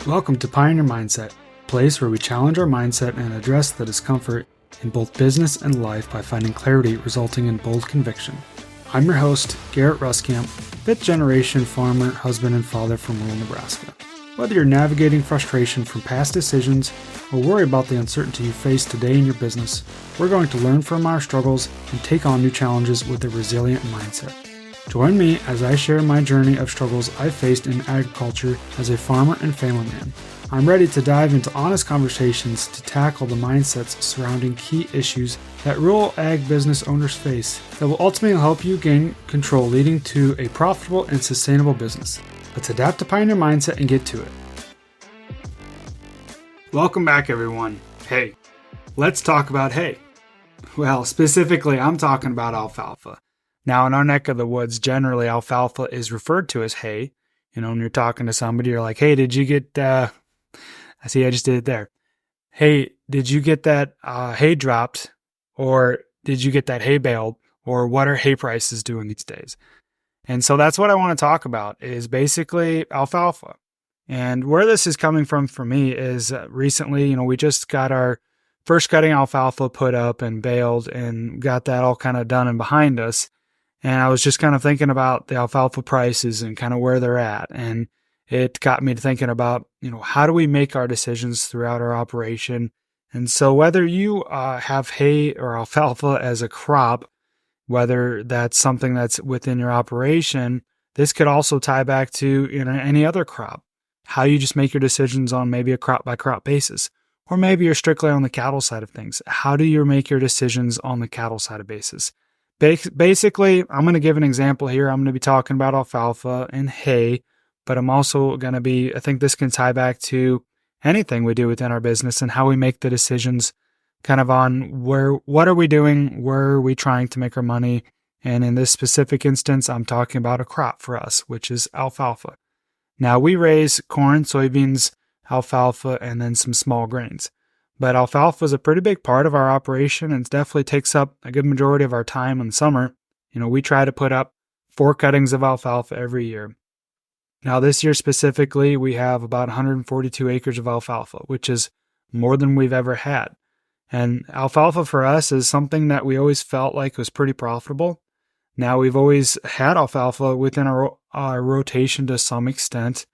Welcome to Pioneer Mindset, a place where we challenge our mindset and address the discomfort in both business and life by finding clarity resulting in bold conviction. I'm your host, Garrett Ruskamp, fifth generation farmer, husband, and father from rural Nebraska. Whether you're navigating frustration from past decisions or worry about the uncertainty you face today in your business, we're going to learn from our struggles and take on new challenges with a resilient mindset. Join me as I share my journey of struggles I've faced in agriculture as a farmer and family man. I'm ready to dive into honest conversations to tackle the mindsets surrounding key issues that rural ag business owners face that will ultimately help you gain control, leading to a profitable and sustainable business. Let's adapt to Pioneer Mindset and get to it. Welcome back, everyone. Hey, let's talk about hay. Well, specifically, I'm talking about alfalfa. Now, in our neck of the woods, generally alfalfa is referred to as hay. You know, when you're talking to somebody, you're like, hey, did you get, I just did it there. Hey, did you get that hay dropped? Or did you get that hay baled? Or what are hay prices doing these days? And so that's what I want to talk about is basically alfalfa. And where this is coming from for me is recently, we just got our first cutting alfalfa put up and baled and got that all kind of done and behind us. And I was just kind of thinking about the alfalfa prices and kind of where they're at. And it got me to thinking about, how do we make our decisions throughout our operation? And so whether you have hay or alfalfa as a crop, whether that's something that's within your operation, this could also tie back to any other crop. How you just make your decisions on maybe a crop by crop basis. Or maybe you're strictly on the cattle side of things. How do you make your decisions on the cattle side of basis? Basically, I'm going to give an example here. I'm going to be talking about alfalfa and hay, but I'm also going to I think this can tie back to anything we do within our business and how we make the decisions kind of on what are we doing, where are we trying to make our money. And in this specific instance, I'm talking about a crop for us, which is alfalfa. Now we raise corn, soybeans, alfalfa, and then some small grains. But alfalfa is a pretty big part of our operation and definitely takes up a good majority of our time in summer. We try to put up 4 cuttings of alfalfa every year. Now this year specifically, we have about 142 acres of alfalfa, which is more than we've ever had. And alfalfa for us is something that we always felt like was pretty profitable. Now we've always had alfalfa within our rotation to some extent.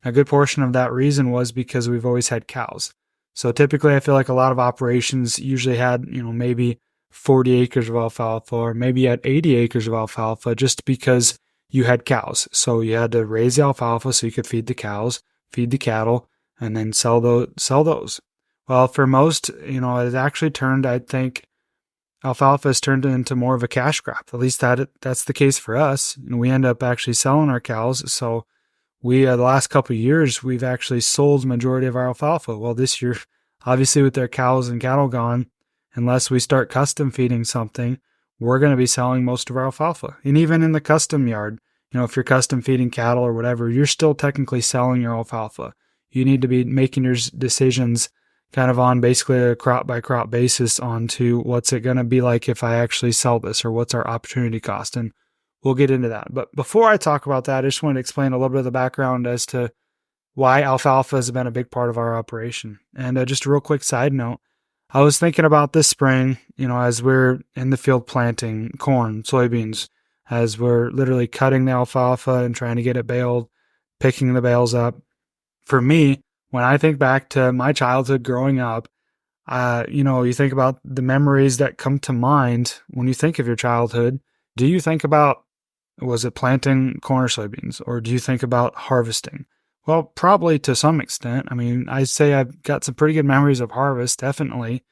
A good portion of that reason was because we've always had cows. So typically I feel like a lot of operations usually had, maybe 40 acres of alfalfa or maybe at 80 acres of alfalfa just because you had cows. So you had to raise the alfalfa so you could feed the cows, feed the cattle, and then sell those. Well, for most, it actually turned, I think, alfalfa has turned into more of a cash crop. At least that's the case for us. And we end up actually selling our cows. So we, the last couple of years, we've actually sold the majority of our alfalfa. Well, this year, obviously with their cows and cattle gone, unless we start custom feeding something, we're going to be selling most of our alfalfa. And even in the custom yard, if you're custom feeding cattle or whatever, you're still technically selling your alfalfa. You need to be making your decisions kind of on basically a crop by crop basis onto what's it going to be like if I actually sell this or what's our opportunity cost. And we'll get into that. But before I talk about that, I just want to explain a little bit of the background as to why alfalfa has been a big part of our operation. And just a real quick side note, I was thinking about this spring, as we're in the field planting corn, soybeans, as we're literally cutting the alfalfa and trying to get it baled, picking the bales up. For me, when I think back to my childhood growing up, you think about the memories that come to mind when you think of your childhood. Do you think about, was it planting corn or soybeans, or do you think about harvesting? Well, probably to some extent. I mean, I'd say I've got some pretty good memories of harvest, definitely.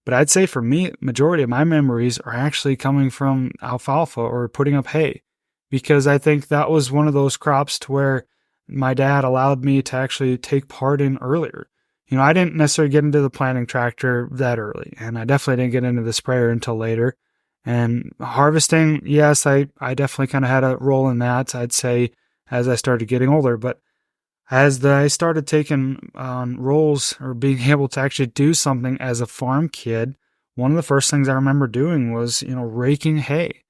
But I'd say for me, majority of my memories are actually coming from alfalfa or putting up hay, because I think that was one of those crops to where my dad allowed me to actually take part in earlier. I didn't necessarily get into the planting tractor that early, and I definitely didn't get into the sprayer until later. And harvesting, yes, I definitely kind of had a role in that, I'd say, as I started getting older. But as I started taking on roles or being able to actually do something as a farm kid, one of the first things I remember doing was, raking hay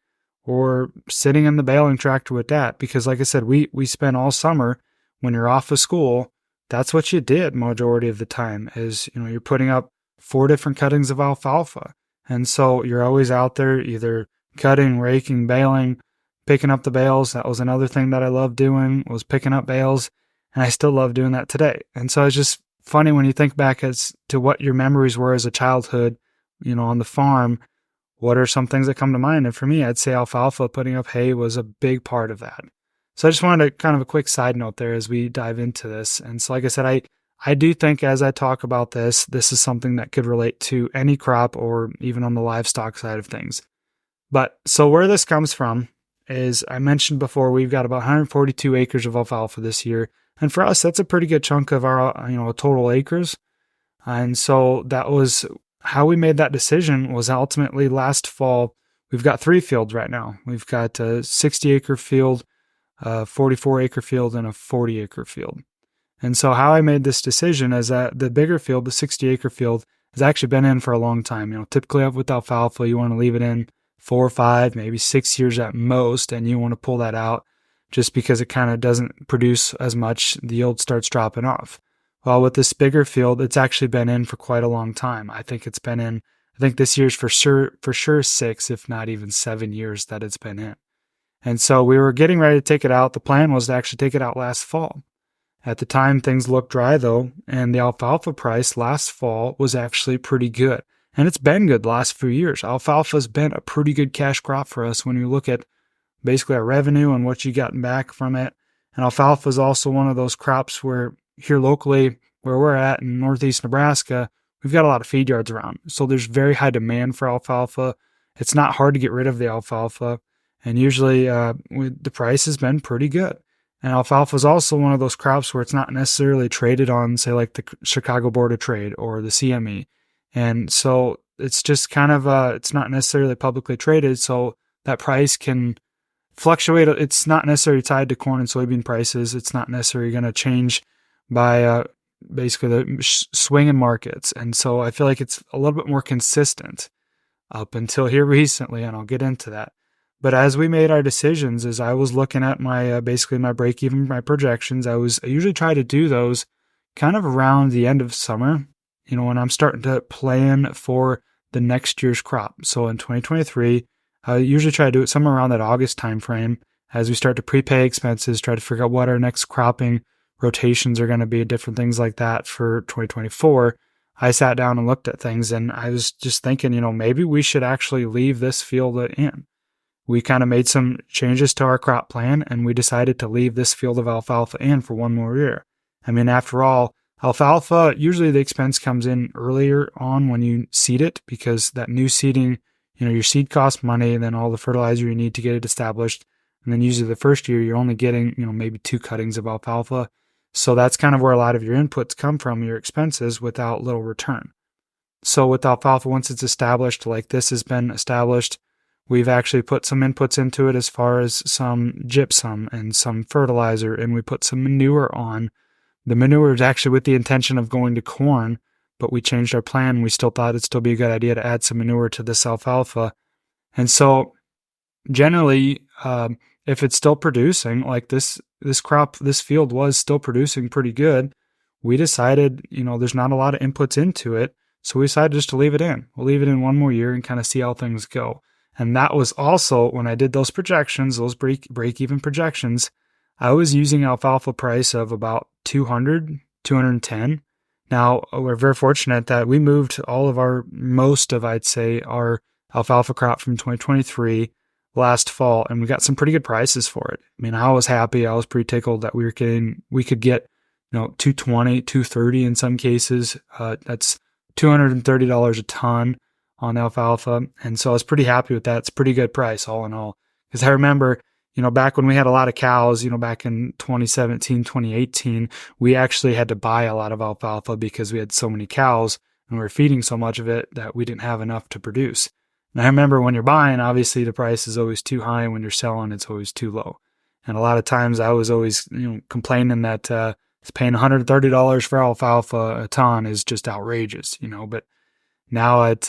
or sitting in the baling tractor with that. Because like I said, we spent all summer when you're off of school that's what you did majority of the time is, you're putting up 4 different cuttings of alfalfa. And so you're always out there either cutting, raking, baling, picking up the bales. That was another thing that I loved doing, was picking up bales. And I still love doing that today. And so it's just funny when you think back as to what your memories were as a childhood, on the farm. What are some things that come to mind? And for me, I'd say alfalfa, putting up hay, was a big part of that. So I just wanted to kind of a quick side note there as we dive into this. And so like I said, I do think as I talk about this is something that could relate to any crop or even on the livestock side of things. But so where this comes from is, I mentioned before, we've got about 142 acres of alfalfa this year. And for us, that's a pretty good chunk of our, total acres. And so that was how we made that decision. Was ultimately last fall. We've got 3 fields right now. We've got a 60 acre field, a 44 acre field, and a 40 acre field. And so how I made this decision is that the bigger field, the 60 acre field, has actually been in for a long time. Typically with alfalfa, you want to leave it in 4 or 5, maybe 6 years at most, and you want to pull that out just because it kind of doesn't produce as much. The yield starts dropping off. Well, with this bigger field, it's actually been in for quite a long time. I think this year's for sure 6, if not even 7 years that it's been in. And so we were getting ready to take it out. The plan was to actually take it out last fall. At the time, things looked dry though, and the alfalfa price last fall was actually pretty good. And it's been good the last few years. Alfalfa's been a pretty good cash crop for us when you look at basically our revenue and what you gotten back from it. And alfalfa is also one of those crops where here locally, where we're at in northeast Nebraska, we've got a lot of feed yards around. So there's very high demand for alfalfa. It's not hard to get rid of the alfalfa. And usually the price has been pretty good. And alfalfa is also one of those crops where it's not necessarily traded on, say, like the Chicago Board of Trade or the CME. And so it's just kind of, it's not necessarily publicly traded. So that price can fluctuate. It's not necessarily tied to corn and soybean prices. It's not necessarily going to change by basically the swing in markets. And so I feel like it's a little bit more consistent up until here recently, and I'll get into that. But as we made our decisions, as I was looking at my basically my break even, my projections, I usually try to do those kind of around the end of summer, when I'm starting to plan for the next year's crop. So in 2023, I usually try to do it somewhere around that August timeframe as we start to prepay expenses, try to figure out what our next cropping rotations are going to be, different things like that for 2024. I sat down and looked at things, and I was just thinking, maybe we should actually leave this field in. We kind of made some changes to our crop plan, and we decided to leave this field of alfalfa in for one more year. I mean, after all, alfalfa, usually the expense comes in earlier on when you seed it, because that new seeding, your seed costs money, and then all the fertilizer you need to get it established. And then usually the first year, you're only getting, maybe 2 cuttings of alfalfa. So that's kind of where a lot of your inputs come from, your expenses, without little return. So with alfalfa, once it's established, like this has been established, we've actually put some inputs into it as far as some gypsum and some fertilizer, and we put some manure on. The manure is actually with the intention of going to corn, but we changed our plan. We still thought it'd still be a good idea to add some manure to this alfalfa. And so generally, if it's still producing, like this crop, this field was still producing pretty good, we decided, there's not a lot of inputs into it, so we decided just to leave it in. We'll leave it in one more year and kind of see how things go. And that was also, when I did those projections, those break-even projections, I was using alfalfa price of about 200, 210. Now, we're very fortunate that we moved most of, I'd say, our alfalfa crop from 2023 last fall, and we got some pretty good prices for it. I mean, I was happy. I was pretty tickled that we could get, 220, 230 in some cases. That's $230 a ton on alfalfa. And so I was pretty happy with that. It's a pretty good price all in all. Because I remember, back when we had a lot of cows, back in 2017, 2018, we actually had to buy a lot of alfalfa because we had so many cows and we were feeding so much of it that we didn't have enough to produce. And I remember when you're buying, obviously the price is always too high. When you're selling, it's always too low. And a lot of times I was always, complaining that paying $130 for alfalfa a ton is just outrageous, but now at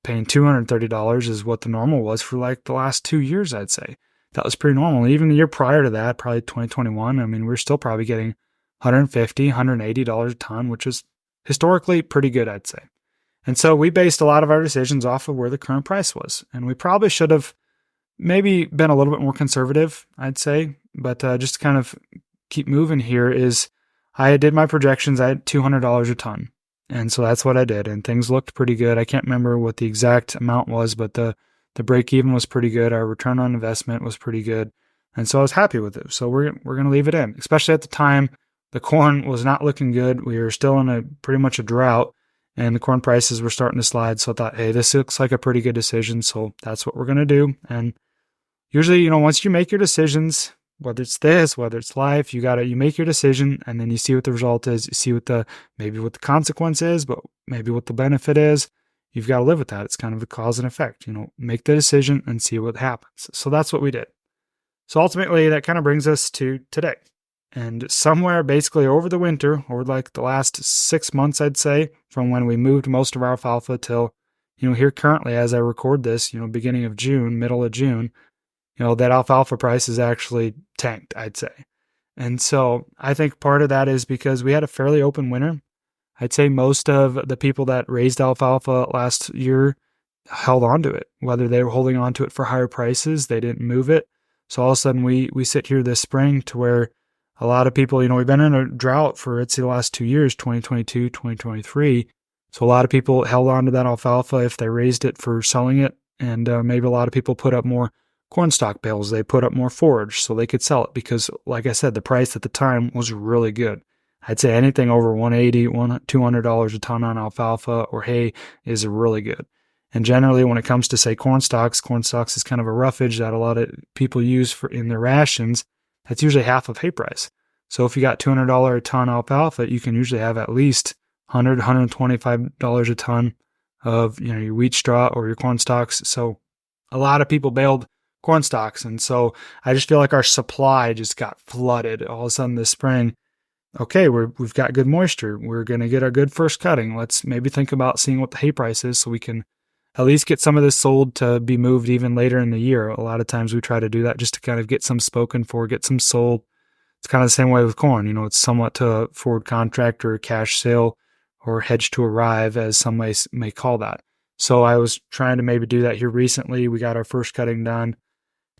paying $230 is what the normal was for like the last 2 years, I'd say. That was pretty normal. Even the year prior to that, probably 2021, I mean, we're still probably getting $150, $180 a ton, which is historically pretty good, I'd say. And so we based a lot of our decisions off of where the current price was. And we probably should have maybe been a little bit more conservative, I'd say. But just to kind of keep moving here is I did my projections. I had $200 a ton. And so that's what I did. And things looked pretty good. I can't remember what the exact amount was, but the break even was pretty good. Our return on investment was pretty good. And so I was happy with it. So we're going to leave it in, especially at the time. The corn was not looking good. We were still in a pretty much a drought, and the corn prices were starting to slide. So I thought, hey, this looks like a pretty good decision. So that's what we're going to do. And usually, once you make your decisions, whether it's this, whether it's life, you make your decision, and then you see what the result is. You see maybe what the consequence is, but maybe what the benefit is. You've got to live with that. It's kind of a cause and effect, make the decision and see what happens. So that's what we did. So ultimately that kind of brings us to today. And somewhere basically over the winter, or like the last 6 months, I'd say, from when we moved most of our alfalfa till, here currently as I record this, beginning of June, middle of June, that alfalfa price is actually tanked, I'd say. And so I think part of that is because we had a fairly open winter. I'd say most of the people that raised alfalfa last year held on to it, whether they were holding on to it for higher prices, they didn't move it. So all of a sudden we sit here this spring to where a lot of people, we've been in a drought for, the last 2 years, 2022, 2023. So a lot of people held on to that alfalfa if they raised it for selling it. And maybe a lot of people put up more corn stock bales. They put up more forage so they could sell it because, like I said, the price at the time was really good. I'd say anything over $180, $200 a ton on alfalfa or hay is really good. And generally, when it comes to, say, corn stalks is kind of a roughage that a lot of people use in their rations. That's usually half of hay price. So if you got $200 a ton alfalfa, you can usually have at least $100, $125 a ton of your wheat straw or your corn stalks. So a lot of people baled corn stalks. And so I just feel like our supply just got flooded all of a sudden this spring. Okay, we've got good moisture. We're going to get our good first cutting. Let's maybe think about seeing what the hay price is so we can at least get some of this sold to be moved even later in the year. A lot of times we try to do that just to kind of get some spoken for, get some sold. It's kind of the same way with corn. It's somewhat to a forward contract or a cash sale or hedge to arrive, as some may call that. So I was trying to maybe do that here recently. We got our first cutting done.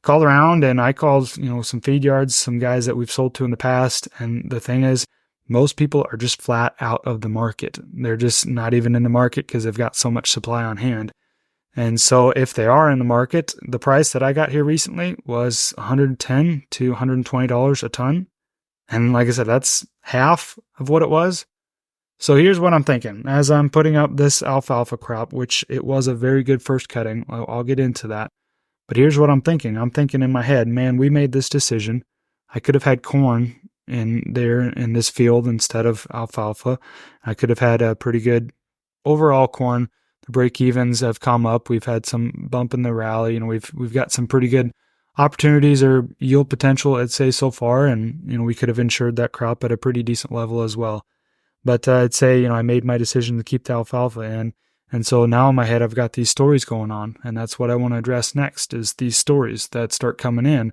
Called around and I called, some feed yards, some guys that we've sold to in the past. And the thing is, most people are just flat out of the market. They're just not even in the market because they've got so much supply on hand. And so if they are in the market, the price that I got here recently was $110 to $120 a ton. And like I said, that's half of what it was. So here's what I'm thinking. As I'm putting up this alfalfa crop, which it was a very good first cutting, I'll get into that. But here's what I'm thinking. I'm thinking in my head, man, we made this decision. I could have had corn in there in this field instead of alfalfa. I could have had a pretty good overall corn. The break-evens have come up. We've had some bump in the rally. We've got some pretty good opportunities or yield potential, I'd say, so far. And, we could have insured that crop at a pretty decent level as well. But I'd say, I made my decision to keep the alfalfa in. And so now in my head, I've got these stories going on. And that's what I want to address next is these stories that start coming in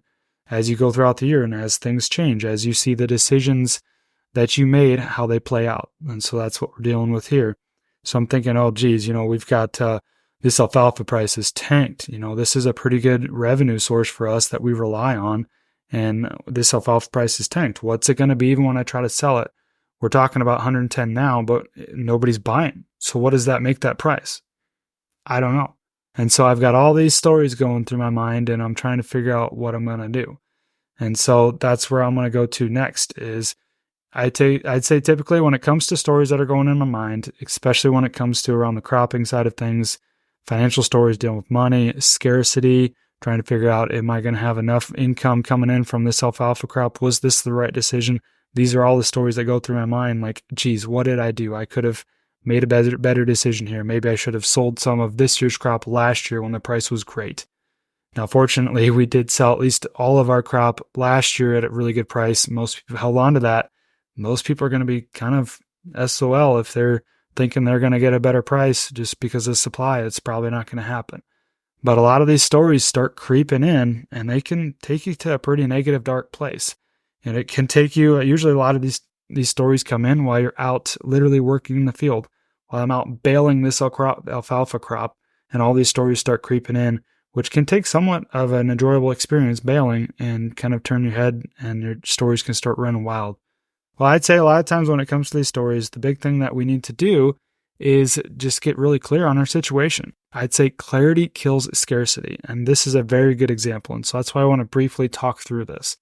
as you go throughout the year and as things change, as you see the decisions that you made, how they play out. And so that's what we're dealing with here. So I'm thinking, oh, geez, we've got this alfalfa price is tanked. This is a pretty good revenue source for us that we rely on. And this alfalfa price is tanked. What's it going to be even when I try to sell it? We're talking about 110 now, but nobody's buying. So what does that make that price? I don't know. And so I've got all these stories going through my mind and I'm trying to figure out what I'm going to do. And so that's where I'm going to go to next is I'd say typically when it comes to stories that are going in my mind, especially when it comes to around the cropping side of things, financial stories dealing with money, scarcity, trying to figure out, am I going to have enough income coming in from this alfalfa crop? Was this the right decision? These are all the stories that go through my mind. Like, geez, what did I do? I could have made a better decision here. Maybe I should have sold some of this year's crop last year when the price was great. Now, fortunately, we did sell at least all of our crop last year at a really good price. Most people held on to that. Most people are going to be kind of SOL if they're thinking they're going to get a better price just because of supply. It's probably not going to happen. But a lot of these stories start creeping in and they can take you to a pretty negative, dark place. And it can take you, usually a lot of these these stories come in while you're out literally working in the field, while I'm out baling this alfalfa crop, and all these stories start creeping in, which can take somewhat of an enjoyable experience baling and kind of turn your head and your stories can start running wild. Well, I'd say a lot of times when it comes to these stories, the big thing that we need to do is just get really clear on our situation. I'd say clarity kills scarcity, and this is a very good example, and so that's why I want to briefly talk through this.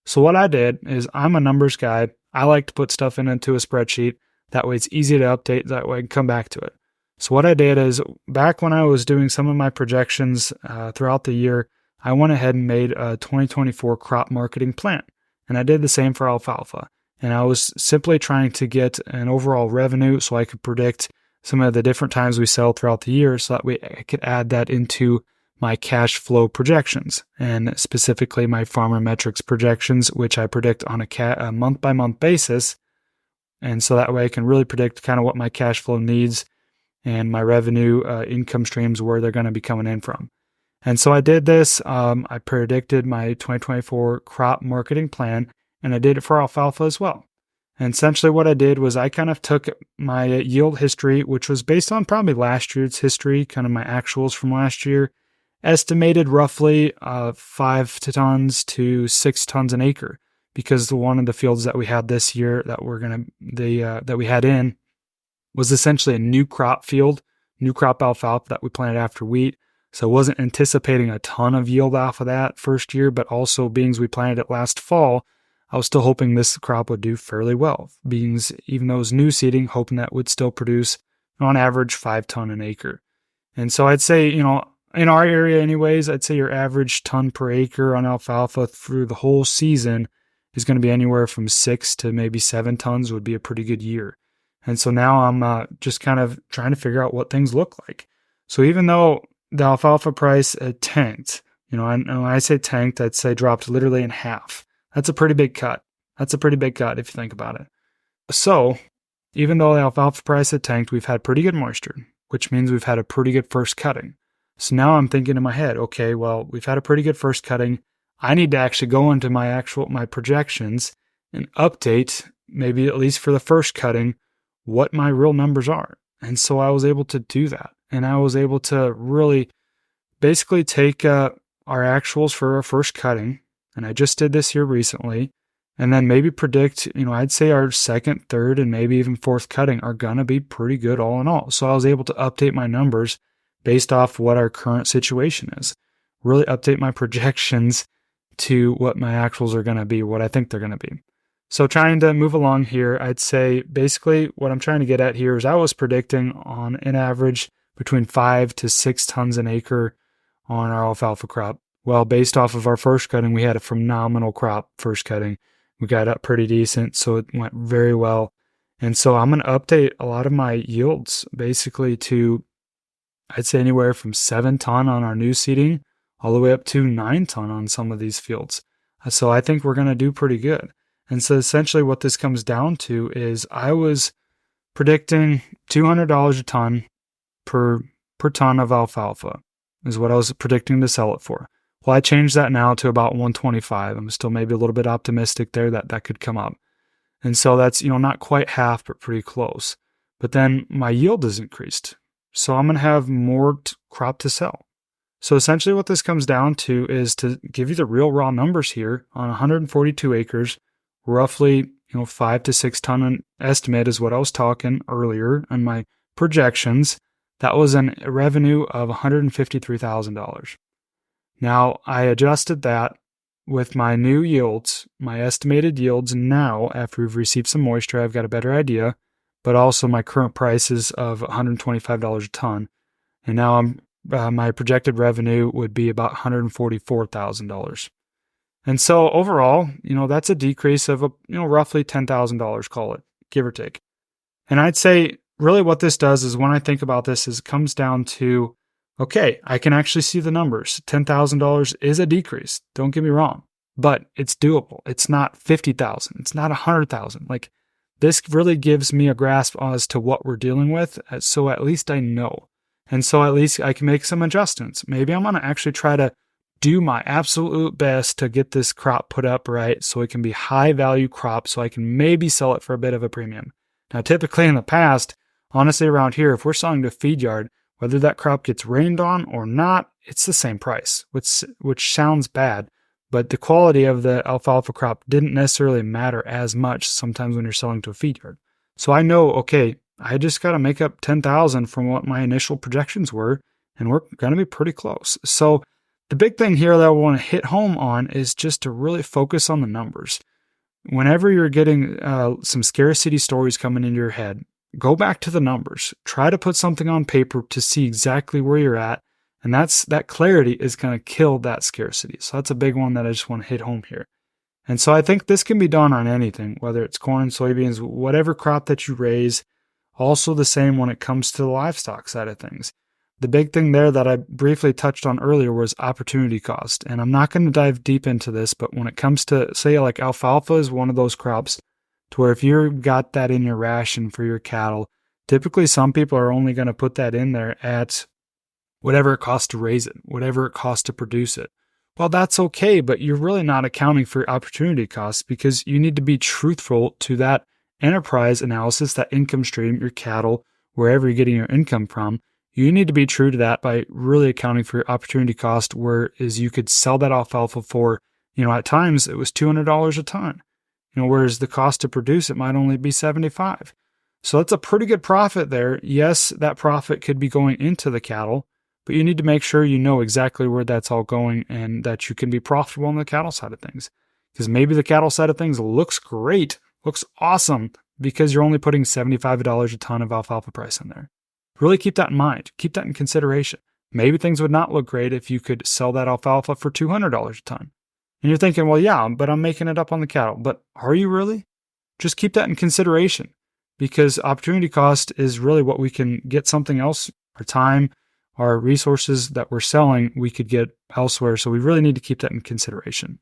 So what I did is, I'm a numbers guy. I like to put stuff into a spreadsheet. That way it's easy to update. That way I can come back to it. So what I did is, back when I was doing some of my projections throughout the year, I went ahead and made a 2024 crop marketing plan, and I did the same for alfalfa. And I was simply trying to get an overall revenue so I could predict some of the different times we sell throughout the year, so that way I could add that into my cash flow projections, and specifically my farmer metrics projections, which I predict on a month-by-month basis. And so that way I can really predict kind of what my cash flow needs and my revenue income streams, where they're going to be coming in from. And so I did this. I predicted my 2024 crop marketing plan, and I did it for alfalfa as well. And essentially what I did was, I kind of took my yield history, which was based on probably last year's history, kind of my actuals from last year, estimated roughly 5 tons to 6 tons an acre, because one of the fields that we had this year that that we had in was essentially a new crop field, new crop alfalfa that we planted after wheat. So I wasn't anticipating a ton of yield off of that first year, but also being we planted it last fall, I was still hoping this crop would do fairly well. Beans, even though it was new seeding, hoping that would still produce on average 5 ton an acre. And so I'd say, in our area anyways, I'd say your average ton per acre on alfalfa through the whole season is going to be anywhere from 6 to maybe 7 tons would be a pretty good year. And so now I'm just kind of trying to figure out what things look like. So even though the alfalfa price tanked, and when I say tanked, I'd say dropped literally in half. That's a pretty big cut. That's a pretty big cut if you think about it. So even though the alfalfa price had tanked, we've had pretty good moisture, which means we've had a pretty good first cutting. So now I'm thinking in my head, okay, well, we've had a pretty good first cutting. I need to actually go into my projections and update, maybe at least for the first cutting, what my real numbers are. And so I was able to do that. And I was able to really basically take our actuals for our first cutting, and I just did this here recently, and then maybe predict, I'd say our second, third, and maybe even fourth cutting are going to be pretty good all in all. So I was able to update my numbers based off what our current situation is. Really update my projections to what my actuals are going to be, what I think they're going to be. So trying to move along here, I'd say basically what I'm trying to get at here is, I was predicting on an average between 5 to 6 tons an acre on our alfalfa crop. Well, based off of our first cutting, we had a phenomenal crop first cutting. We got up pretty decent, so it went very well. And so I'm going to update a lot of my yields basically to, I'd say, anywhere from 7 ton on our new seeding all the way up to 9 ton on some of these fields. So I think we're going to do pretty good. And so essentially what this comes down to is, I was predicting $200 a ton per ton of alfalfa is what I was predicting to sell it for. Well, I changed that now to about 125. I'm still maybe a little bit optimistic there that could come up. And so that's, not quite half, but pretty close. But then my yield has increased. So I'm going to have more crop to sell. So essentially what this comes down to is, to give you the real raw numbers here, on 142 acres, roughly, 5 to 6 ton an estimate is what I was talking earlier on my projections. That was a revenue of $153,000. Now, I adjusted that with my new yields, my estimated yields now, after we've received some moisture, I've got a better idea, but also my current prices of $125 a ton. And now my projected revenue would be about $144,000. And so overall, that's a decrease of, roughly $10,000, call it, give or take. And I'd say really what this does is, when I think about this, is it comes down to, okay, I can actually see the numbers. $10,000 is a decrease. Don't get me wrong, but it's doable. It's not 50,000. It's not 100,000. Like, this really gives me a grasp as to what we're dealing with. So at least I know. And so at least I can make some adjustments. Maybe I'm going to actually try to do my absolute best to get this crop put up right so it can be high value crop so I can maybe sell it for a bit of a premium. Now, typically in the past, honestly around here, if we're selling to a feed yard, whether that crop gets rained on or not, it's the same price, which sounds bad, but the quality of the alfalfa crop didn't necessarily matter as much sometimes when you're selling to a feed yard. So I know, okay, I just got to make up 10,000 from what my initial projections were, and we're going to be pretty close. So the big thing here that I want to hit home on is just to really focus on the numbers. Whenever you're getting some scarcity stories coming into your head, go back to the numbers. Try to put something on paper to see exactly where you're at, and that clarity is going to kill that scarcity. So that's a big one that I just want to hit home here. And so I think this can be done on anything, whether it's corn, soybeans, whatever crop that you raise. Also the same when it comes to the livestock side of things. The big thing there that I briefly touched on earlier was opportunity cost. And I'm not going to dive deep into this, but when it comes to, say, like alfalfa is one of those crops to where if you've got that in your ration for your cattle, typically some people are only going to put that in there at whatever it costs to raise it, whatever it costs to produce it. Well, that's okay, but you're really not accounting for opportunity costs because you need to be truthful to that enterprise analysis, that income stream, your cattle, wherever you're getting your income from. You need to be true to that by really accounting for your opportunity cost, whereas you could sell that alfalfa for, at times it was $200 a ton, whereas the cost to produce it might only be $75. So that's a pretty good profit there. Yes, that profit could be going into the cattle, but you need to make sure you know exactly where that's all going and that you can be profitable on the cattle side of things. Because maybe the cattle side of things looks great, looks awesome, because you're only putting $75 a ton of alfalfa price in there. Really keep that in mind. Keep that in consideration. Maybe things would not look great if you could sell that alfalfa for $200 a ton. And you're thinking, well, yeah, but I'm making it up on the cattle. But are you really? Just keep that in consideration, because opportunity cost is really what we can get something else, our time, our resources that we're selling, we could get elsewhere. So we really need to keep that in consideration.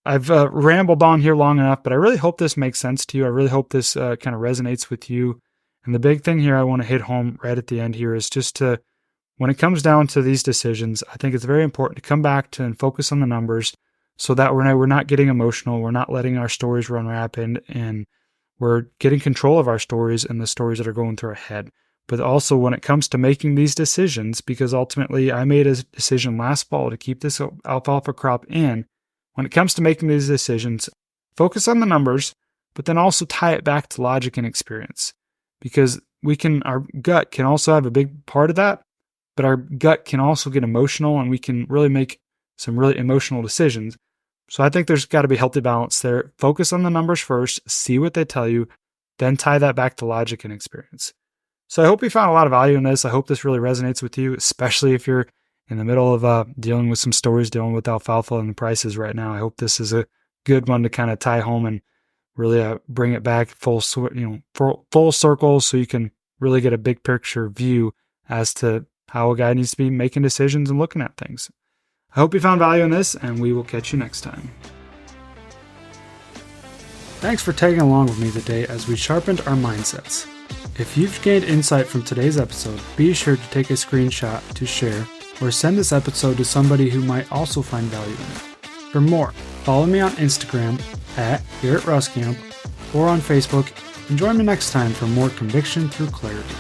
I've rambled on here long enough, but I really hope this makes sense to you. I really hope this kind of resonates with you. And the big thing here I want to hit home right at the end here is just to, when it comes down to these decisions, I think it's very important to come back to and focus on the numbers so that we're not getting emotional, we're not letting our stories run rapid, and we're getting control of our stories and the stories that are going through our head. But also when it comes to making these decisions, because ultimately I made a decision last fall to keep this alfalfa crop in, when it comes to making these decisions, focus on the numbers, but then also tie it back to logic and experience. Because our gut can also have a big part of that, but our gut can also get emotional and we can really make some really emotional decisions. So I think there's got to be a healthy balance there. Focus on the numbers first, see what they tell you, then tie that back to logic and experience. So I hope you found a lot of value in this. I hope this really resonates with you, especially if you're in the middle of dealing with some stories, dealing with alfalfa and the prices right now. I hope this is a good one to kind of tie home and really bring it back full circle so you can really get a big picture view as to how a guy needs to be making decisions and looking at things. I hope you found value in this, and we will catch you next time. Thanks for tagging along with me today as we sharpened our mindsets. If you've gained insight from today's episode, be sure to take a screenshot to share or send this episode to somebody who might also find value in it. For more, follow me on Instagram @GarrettRuskamp or on Facebook, and join me next time for more conviction through clarity.